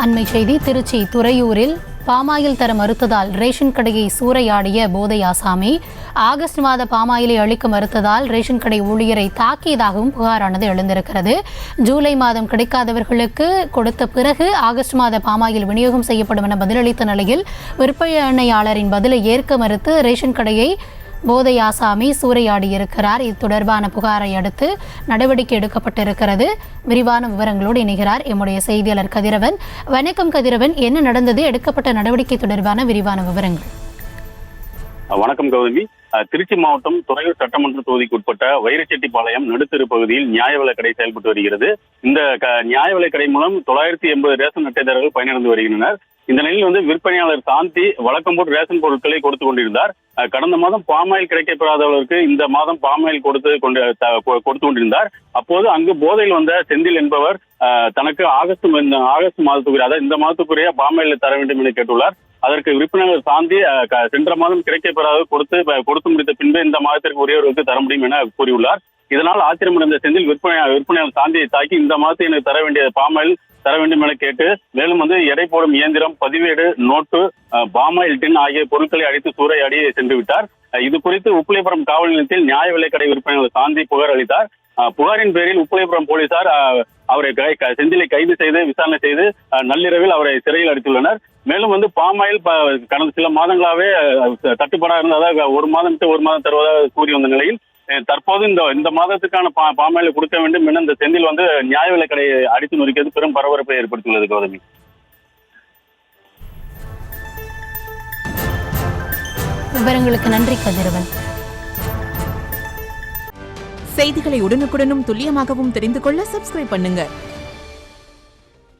அண்மை செய்தி. திருச்சி துறையூரில் பாமாயில் தர மறுத்ததால் ரேஷன் கடையை சூறையாடிய போதை ஆசாமி ஆகஸ்ட் மாத பாமாயிலை அளிக்க மறுத்ததால் ரேஷன் கடை ஊழியரை தாக்கியதாகவும் புகாரானது எழுந்திருக்கிறது. ஜூலை மாதம் கிடைக்காதவர்களுக்கு கொடுத்த பிறகு ஆகஸ்ட் மாத பாமாயில் விநியோகம் செய்யப்படும் என பதிலளித்த நிலையில் விற்பனையாளரின் பதிலை ஏற்க மறுத்து ரேஷன் கடையை போதை ஆசாமி சூறையாடியிருக்கிறார். இது தொடர்பான புகாரை அடுத்து நடவடிக்கை எடுக்கப்பட்டிருக்கிறது. விரிவான விவரங்களோடு இணைகிறார் எம்முடைய செய்தியாளர் கதிரவன். வணக்கம் கதிரவன், என்ன நடந்தது? எடுக்கப்பட்ட நடவடிக்கை தொடர்பான விரிவான விவரங்கள். வணக்கம் கௌதமி. திருச்சி மாவட்டம் துறையூர் சட்டமன்ற தொகுதிக்கு உட்பட்ட வைரச்செட்டிப்பாளையம் நடுத்தெரு பகுதியில் நியாய விலைக் கடை செயல்பட்டு வருகிறது. இந்த நியாய விலைக் கடை மூலம் 980 ரேஷன் அட்டைதாரர்கள் பயனடைந்து வருகின்றனர். இந்த நிலையில் விற்பனையாளர் சாந்தி வழக்கம் போல் ரேஷன் பொருட்களை கொடுத்து கொண்டிருந்தார். கடந்த மாதம் பாமாயில் கிடைக்கப்பெறாதவர்களுக்கு இந்த மாதம் பாமாயில் கொடுத்து கொண்டிருந்தார். அப்போது அங்கு போதையில் வந்த செந்தில் என்பவர் தனக்கு ஆகஸ்ட் மாதத்துக்குரிய, அதாவது இந்த மாதத்துக்குரிய பாமாயில் தர வேண்டும் என கேட்டுள்ளார். அதற்கு விற்பனையாளர் சாந்தி சென்ற மாதம் கிடைக்கப்பெறாத கொடுத்து முடித்த பின்பு இந்த மாதத்திற்கு உரியவர்களுக்கு தர முடியும் என கூறியுள்ளார். இதனால் ஆச்சரியமடைந்த செந்தில் விற்பனையாளர் சாந்தியை தாக்கி இந்த மாதத்தை எனக்கு தர வேண்டிய பாமாயில் தர வேண்டும் என கேட்டு மேலும் எடை போடும் இயந்திரம், பதிவேடு, நோட்டு, பாமாயில் டின் ஆகிய பொருட்களை அடித்து சூறையாடி சென்று விட்டார். இது குறித்து உப்பிலியபுரம் காவல் நிலையத்தில் நியாய விலைக்கடை விற்பனையாளர் சாந்தி புகார் அளித்தார். புகாரின் பேரில் உப்பிலியபுரம் போலீசார் அவரை செந்திலை கைது செய்து விசாரணை செய்து நள்ளிரவில் அவரை சிறையில் அடைத்துள்ளனர். மேலும் பாமாயில் கடந்த சில மாதங்களாகவே தட்டுப்பாடாக இருந்ததாக ஒரு மாதம் தருவதாக கூறி வந்த நிலையில் தற்போது இந்த மாதத்துக்கான பாமாயில கொடுக்க வேண்டும் என இந்த செந்தில் நியாய விலைக் கடையை அடித்து நொறுக்கியது பெரும் பரபரப்பை ஏற்படுத்தியுள்ளது. கௌதமி, விவரங்களுக்கு நன்றி கதிரவன். செய்திகளை உடனுக்குடனும் துல்லியமாகவும் தெரிந்து கொள்ள சப்ஸ்கிரைப் பண்ணுங்க.